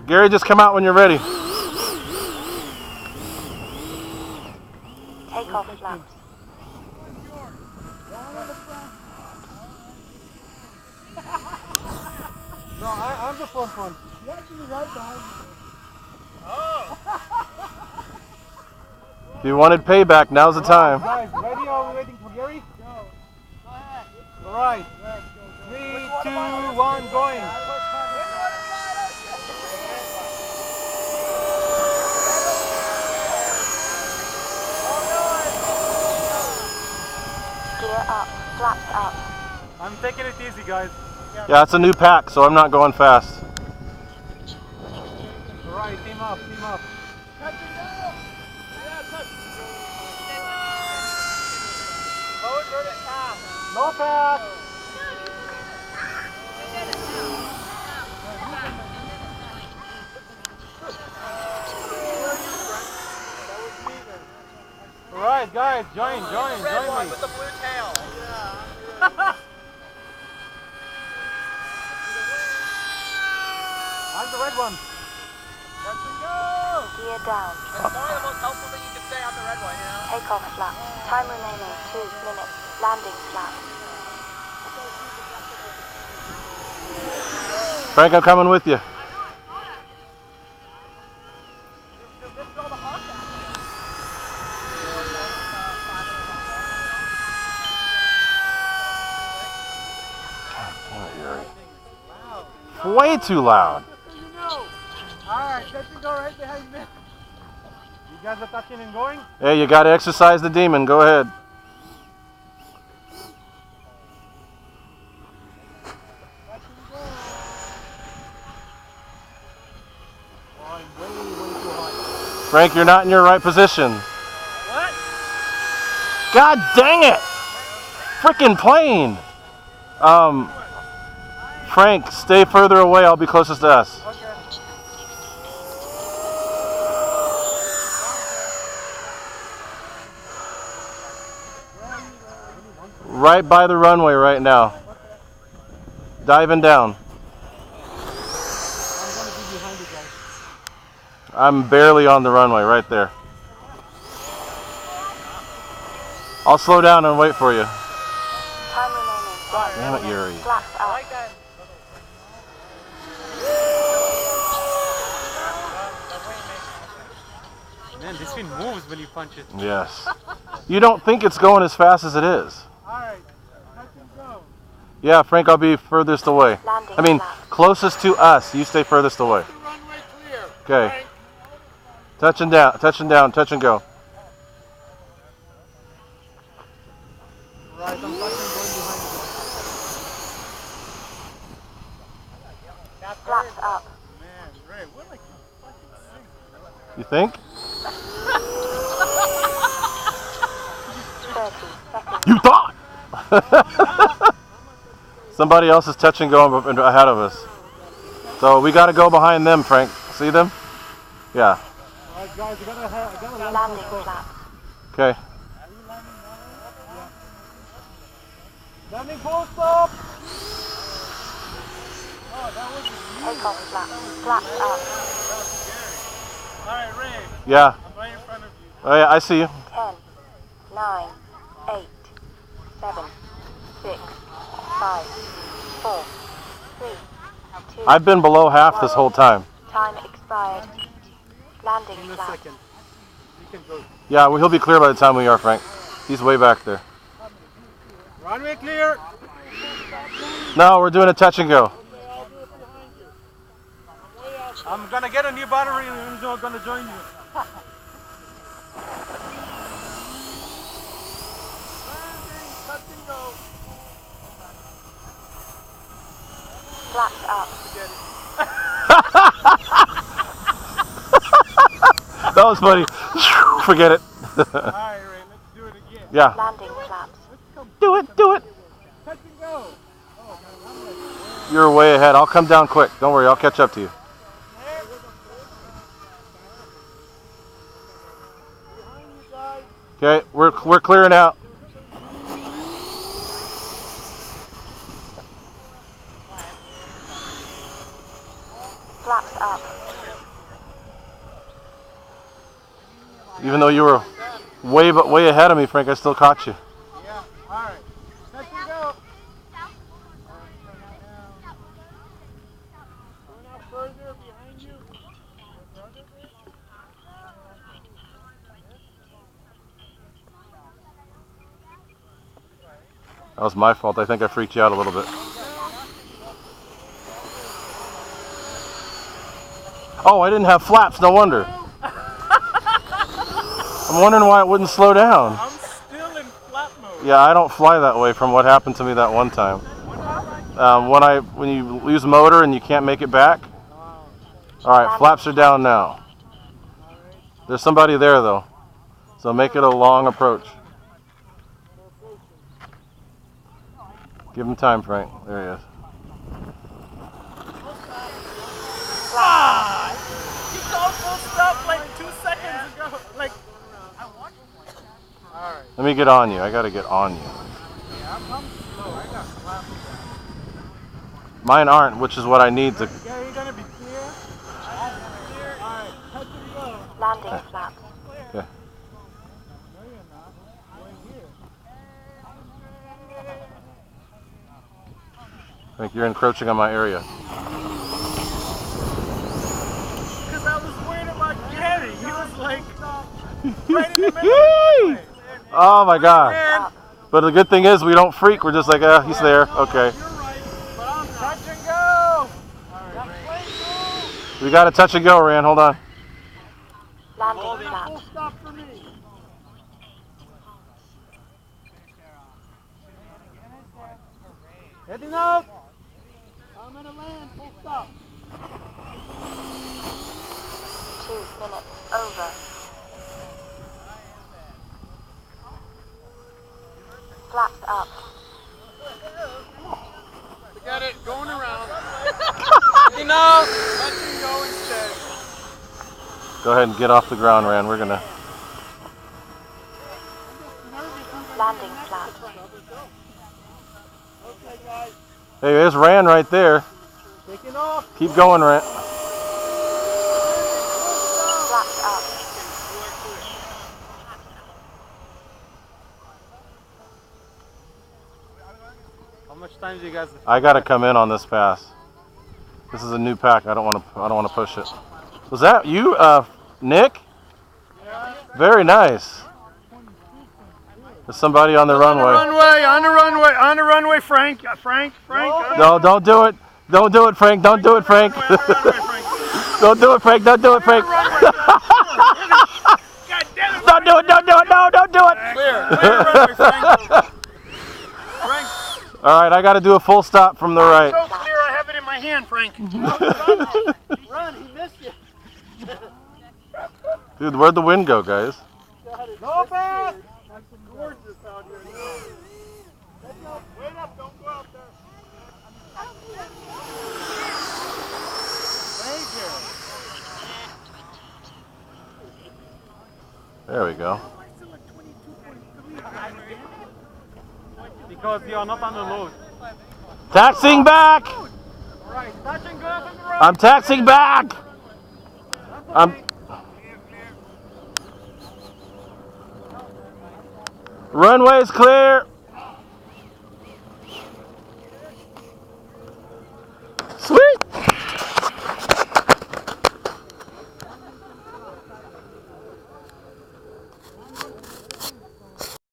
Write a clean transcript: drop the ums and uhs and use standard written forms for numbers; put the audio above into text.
Gary, just come out when you're ready. Take off flaps. No, I'm the front one. You're actually right behind me. Oh! If you wanted payback, now's the time. Guys, ready? Are we waiting for Gary? Go. Go ahead. All right. 3, 2, 1, going. Gear up. Flaps up. I'm taking it easy, guys. Yeah, it's a new pack, so I'm not going fast. All right, team up, team up. Touch and go. Yeah, touch. Forward, verdict, pass. No pass. All right, guys, join me. With the blue tail. I'm the red one. Touch and go. Gear down. It's probably the most helpful thing you can say. I'm the red one, you know? Take off flaps. Time remaining 2 minutes. Landing flaps. Frank, I'm coming with you. Way too loud. Alright, touch and go right behind me. You guys are touching and going? Hey, you got to exercise the demon. Go ahead. Touch and go. Oh, I'm way too high. Frank, you're not in your right position. What? God dang it! Frickin' plane! Frank, stay further away. I'll be closest to us. Okay. Right by the runway right now. Diving down. I'm gonna be behind you guys. I'm barely on the runway right there. I'll slow down and wait for you. Time remaining 1 Damn it, minute. Yuri. Flaps I up. like that. Man, this thing moves when you punch it. Yes. You don't think it's going as fast as it is. Alright, touch and go. Yeah, Frank, I'll be furthest away. Landing I mean, flaps. closest to us. You stay furthest away. Runway clear. Okay. Touch and down, touch and down, touch and go. Right, I'm touching going behind you. Flaps up. Man, Ray, we're like fucking sick. You think? 30 seconds. You thought! Somebody else is touch and going ahead of us. So we got to go behind them, Frank. See them? Yeah. Alright, guys, you gotta land Landing full stop. flaps. Okay. Landing full stop! Oh, that was Take off flaps. Flaps up. Alright, Ray, Yeah. I'm right in front of you. Oh, yeah, I see you. 10, 9, 8, 7, 6, 5, 4, 3, 2. I've been below half this whole time. Time expired. Landing In a flaps. second. You can go. Yeah, well, he'll be clear by the time we are, Frank. He's way back there. Runway clear! No, we're doing a touch and go. I'm gonna get a new battery and I'm gonna join you. Flaps up. That was funny. Forget it. Alright, Ray, let's do it again. Yeah. Landing flaps. Do it, do it. Touch and go! You're way ahead. I'll come down quick. Don't worry, I'll catch up to you. Behind you guys. Okay, we're clearing out. Flaps up. Even though you were way ahead of me, Frank, I still caught you. Yeah, alright. Touch and go. Going out further behind you. That was my fault. I think I freaked you out a little bit. Oh, I didn't have flaps. No wonder. I'm wondering why it wouldn't slow down. I'm still in flap mode. Yeah, I don't fly that way from what happened to me that one time. When you lose motor and you can't make it back. All right, flaps are down now. There's somebody there though, so make it a long approach. Give him time, Frank. There he is. You called full stop like 2 seconds ago. Like, alright. Let me get on you. I gotta get on you. Yeah, I'm slow. I got flaps. Mine aren't, which is what I need to. Yeah, you're gonna be clear. Alright, touch and go. Landing flaps. Yeah. No, you're not. Going here. Frank, you're encroaching on my area. Because I was worried about Gary. He was like right in the middle of the Oh my God. man. But the good thing is we don't freak. We're just like, he's there. Okay. You're right, but I'm touch and go. We got to touch and go, Rand. Hold on. Landing Full flaps. stop for me. Heading up. I'm gonna land. Full stop. 2 minutes over. Flaps up. Forget it. Going around. Enough. Touch and go instead. Go ahead and get off the ground, Rand. We're gonna. Landing flaps. Okay, guys. Hey, there's Rand right there. Taking off. Keep going, Rand. Flaps up. How much time do you guys? I gotta come in on this pass. This is a new pack. I don't want to push it. Was that you, Nick? Very nice. There's somebody on the runway. On the runway, Frank. Frank. No, don't do it. Don't do it, Frank. Don't do it, Frank. Don't do it, Frank. Don't do it, Frank. Don't do it. Don't do it. No, don't do it. Clear runway, Frank. Frank. All right, I got to do a full stop from the right. So clear, I have it in my hand, Frank. Run, he missed you. Dude, where'd the wind go, guys? Go fast. It's gorgeous out here. Wait up, don't go out there. Thank you. There we go. Because you are not on the load. Taxiing back. Alright, touch and go from the road. I'm taxiing back. Runway's clear.